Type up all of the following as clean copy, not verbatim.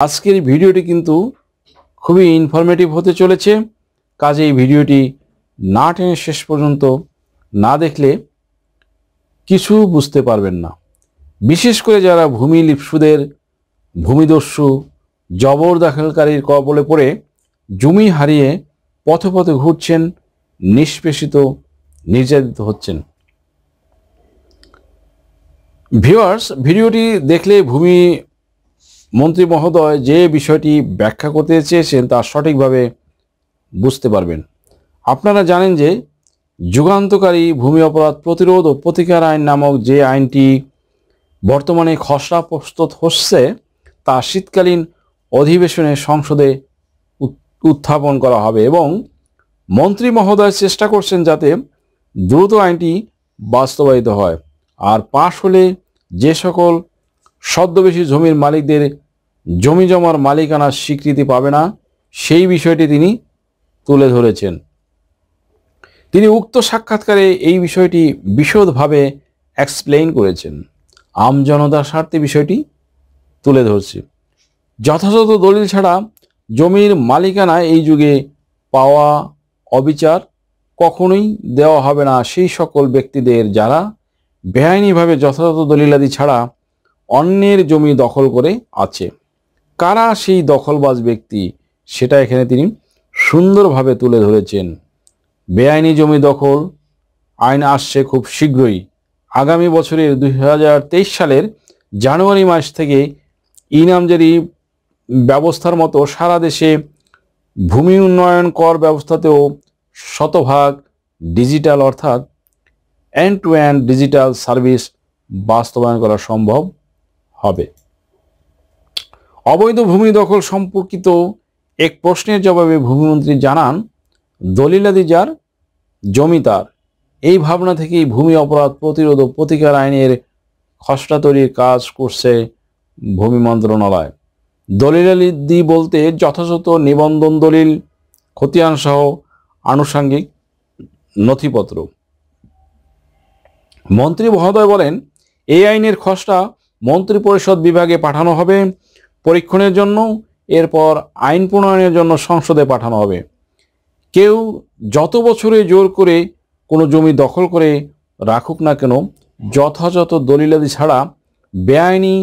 আজকের ভিডিওটি কিন্তু খুবই ইনফরমেটিভ হতে চলেছে। কাজেই ভিডিওটি না টেনে শেষ পর্যন্ত না দেখলে কিছু বুঝতে পারবেন না। বিশেষ করে যারা ভূমি লিপ্সুদের, ভূমিদস্যু, জবরদখলকারীর কবলে পড়ে জমি হারিয়ে পথে পথে ঘুরছেন, নিষ্পেষিত, নির্যাতিত হচ্ছেন। ভিউয়ার্স, ভিডিওটি দেখলে ভূমি মন্ত্রী মহোদয় যে বিষয়টি ব্যাখ্যা করতে চেয়েছেন তা সঠিকভাবে বুঝতে পারবেন। আপনারা জানেন যে যুগান্তকারী ভূমি অপরাধ প্রতিরোধ ও প্রতিকার আইন নামক যে আইনটি বর্তমানে খসড়া প্রস্তুত হচ্ছে তা শীতকালীন অধিবেশনে সংসদে উত্থাপন করা হবে এবং মন্ত্রী মহোদয় চেষ্টা করছেন যাতে দ্রুত আইনটি বাস্তবায়িত হয়। আর পাশ হলে যে সকল ছদ্মবেশী জমির মালিকদের জমি জমার মালিকানার স্বীকৃতি পাবে না সেই বিষয়টি তিনি তুলে ধরেছেন। তিনি উক্ত সাক্ষাৎকারে এই বিষয়টি বিশদভাবে এক্সপ্লেইন করেছেন। আমজনতার স্বার্থে বিষয়টি তুলে ধরছি। যথাযথ দলিল ছাড়া জমির মালিকানা এই যুগে পাওয়া অবিচার কখনোই দেওয়া হবে না সেই সকল ব্যক্তিদের যারা বেআইনিভাবে যথাযথ দলিলাদি ছাড়া অন্যের জমি দখল করে আছে। কারা সেই দখলবাজ ব্যক্তি সেটা এখানে তিনি সুন্দরভাবে তুলে ধরেছেন। বেআইনি জমি দখল আইন আসছে খুব শীঘ্রই। আগামী বছরের 2023 সালের জানুয়ারি মাস থেকে ইনামজারি ব্যবস্থার মতো সারা দেশে ভূমি উন্নয়ন কর ব্যবস্থাতেও শতভাগ ডিজিটাল অর্থাৎ end to end digital service বাস্তবায়ন করা সম্ভব হবে। অবৈধ ভূমি দখল সম্পর্কিত এক প্রশ্নের জবাবে ভূমিমন্ত্রী জানান, দলিলাদি যার জমি তার। এই ভাবনা থেকেই ভূমি অপরাধ প্রতিরোধ ও প্রতিকার আইনের খসড়া তৈরির কাজ করছে ভূমি মন্ত্রণালয়। দলিলাদি বলতে যথাযথ নিবন্ধন দলিল, খতিয়ান সহ আনুষঙ্গিক নথিপত্র। মন্ত্রী মহোদয় বলেন, এই আইনের খসড়া মন্ত্রিপরিষদ বিভাগে পাঠানো হবে পরীক্ষণের জন্য, এরপর আইন প্রণয়নের জন্য সংসদে পাঠানো হবে। কেউ যত বছরে জোর করে কোনো জমি দখল করে রাখুক না কেন, যথাযথ দলিলাদি ছাড়া বেআইনি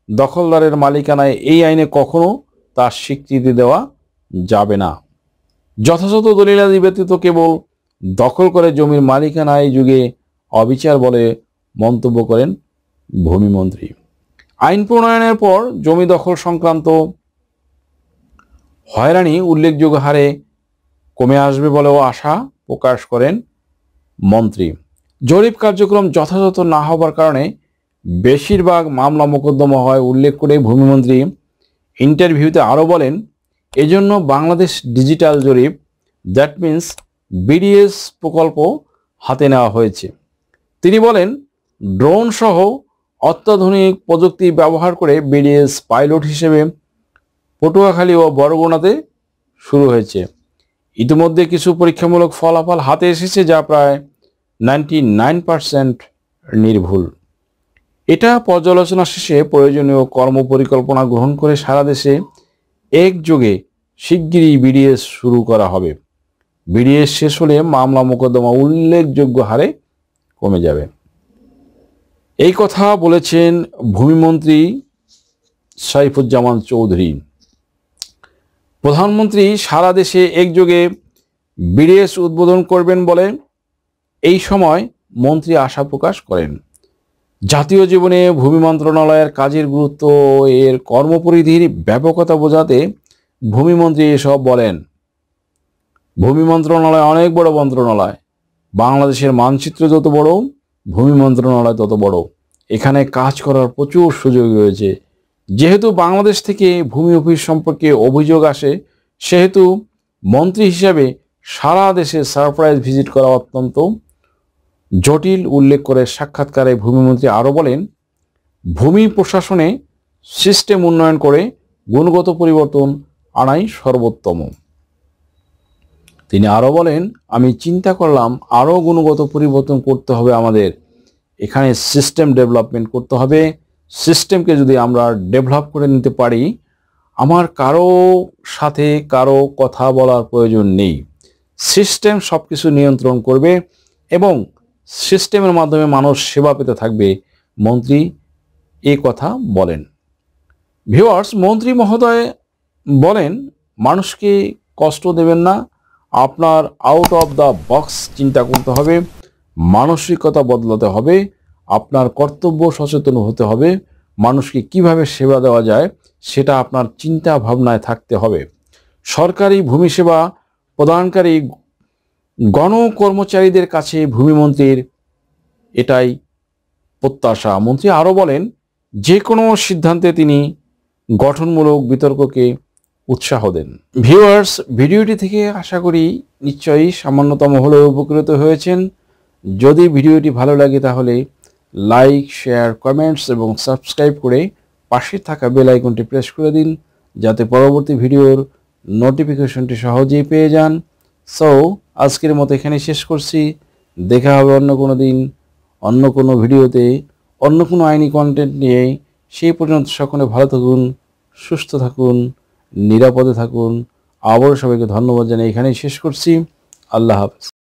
দখলদারের মালিকানায় এই আইনে কখনো তার স্বীকৃতি দেওয়া যাবে না। যথাযথ দলিলাদি ব্যতীত কেবল দখল করে জমির মালিকানা এই যুগে অবিচার বলে মন্তব্য করেন ভূমিমন্ত্রী। আইন প্রণয়নের পর জমি দখল সংক্রান্ত হয়রানি উল্লেখযোগ্য হারে কমে আসবে বলেও আশা প্রকাশ করেন মন্ত্রী। জরিপ কার্যক্রম যথাযথ না হবার কারণে বেশিরভাগ মামলা মোকদ্দমা হয় উল্লেখ করে ভূমিমন্ত্রী ইন্টারভিউতে আরও বলেন, এজন্য বাংলাদেশ ডিজিটাল জরিপ দ্যাট মিন্স বিডিএস প্রকল্প হাতে নেওয়া হয়েছে। তিনি বলেন, ড্রোন সহ অত্যাধুনিক প্রযুক্তি ব্যবহার করে বিডিএস পাইলট হিসেবে পটুয়াখালী ও বরগুনাতে শুরু হয়েছে। ইতিমধ্যে কিছু পরীক্ষামূলক ফলাফল হাতে এসেছে যা প্রায় 99% নির্ভুল। এটা পর্যালোচনা শেষে প্রয়োজনীয় কর্মপরিকল্পনা গ্রহণ করে সারা দেশে একযোগে শিগগিরই বিডিএস শুরু করা হবে। বিডিএস শেষ হলে মামলা মোকদ্দমা উল্লেখযোগ্য হারে কমে যাবে। এই কথা বলেছেন ভূমিমন্ত্রী সাইফুজ্জামান চৌধুরী। প্রধানমন্ত্রী সারা দেশে একযোগে বিডিএস উদ্বোধন করবেন বলে এই সময় মন্ত্রী আশা প্রকাশ করেন। জাতীয় জীবনে ভূমি মন্ত্রণালয়ের কাজের গুরুত্ব এর কর্মপরিধির ব্যাপকতা বোঝাতে ভূমিমন্ত্রী এসব বলেন। ভূমি মন্ত্রণালয় অনেক বড় মন্ত্রণালয়। বাংলাদেশের মানচিত্র যত বড়, ভূমি মন্ত্রণালয় তত বড়। এখানে কাজ করার প্রচুর সুযোগ রয়েছে। যেহেতু বাংলাদেশ থেকে ভূমি অফিস সম্পর্কে অভিযোগ আসে, সেহেতু মন্ত্রী হিসাবে সারা দেশে সারপ্রাইজ ভিজিট করা অত্যন্ত জটিল উল্লেখ করে সাক্ষাৎকারে ভূমিমন্ত্রী আরও বলেন, ভূমি প্রশাসনে সিস্টেম উন্নয়ন করে গুণগত পরিবর্তন আনাই সর্বোত্তম। তিনি আরও বলেন, আমি চিন্তা করলাম আরও গুণগত পরিবর্তন করতে হবে আমাদের। এখানে সিস্টেম ডেভেলপমেন্ট করতে হবে। সিস্টেমকে যদি আমরা ডেভেলপ করে নিতে পারি আমার কারো সাথে কারো কথা বলার প্রয়োজন নেই, সিস্টেম সব কিছু নিয়ন্ত্রণ করবে এবং সিস্টেমের মাধ্যমে মানুষ সেবা পেতে থাকবে, মন্ত্রী এ কথা বলেন। ভিউয়ার্স, মন্ত্রী মহোদয় বলেন মানুষকে কষ্ট দেবেন না, আপনার আউট অফ দ্য বক্স চিন্তা করতে হবে, মানসিকতা বদলাতে হবে, আপনার কর্তব্য সচেতন হতে হবে, মানুষকে কিভাবে সেবা দেওয়া যায় সেটা আপনার চিন্তা ভাবনায় থাকতে হবে। সরকারি ভূমি সেবা প্রদানকারী গণকর্মচারীদের কাছে ভূমিমন্ত্রীর এটাই প্রত্যাশা। মন্ত্রী আরও বলেন যে কোনো সিদ্ধান্তে তিনি গঠনমূলক বিতর্ককে উৎসাহ দেন। ভিউয়ার্স, ভিডিওটি থেকে আশা করি নিশ্চয়ই সামান্যতম হলেও উপকৃত হয়েছেন। যদি ভিডিওটি ভালো লাগে তাহলে লাইক, শেয়ার, কমেন্টস এবং সাবস্ক্রাইব করে পাশে থাকা বেল আইকনটি প্রেস করে দিন, যাতে পরবর্তী ভিডিওর নোটিফিকেশনটি সহজেই পেয়ে যান। সো আজকের মতো এখানে শেষ করছি। দেখা হবে অন্য কোনো দিন, অন্য কোনো ভিডিওতে, অন্য কোনো আইনি কন্টেন্ট নিয়ে। সেই পর্যন্ত সকলে ভালো থাকুন, সুস্থ থাকুন, নিরাপদে থাকুন। আবারও সবাইকে ধন্যবাদ জানিয়ে এখানেই শেষ করছি। আল্লাহ হাফেজ।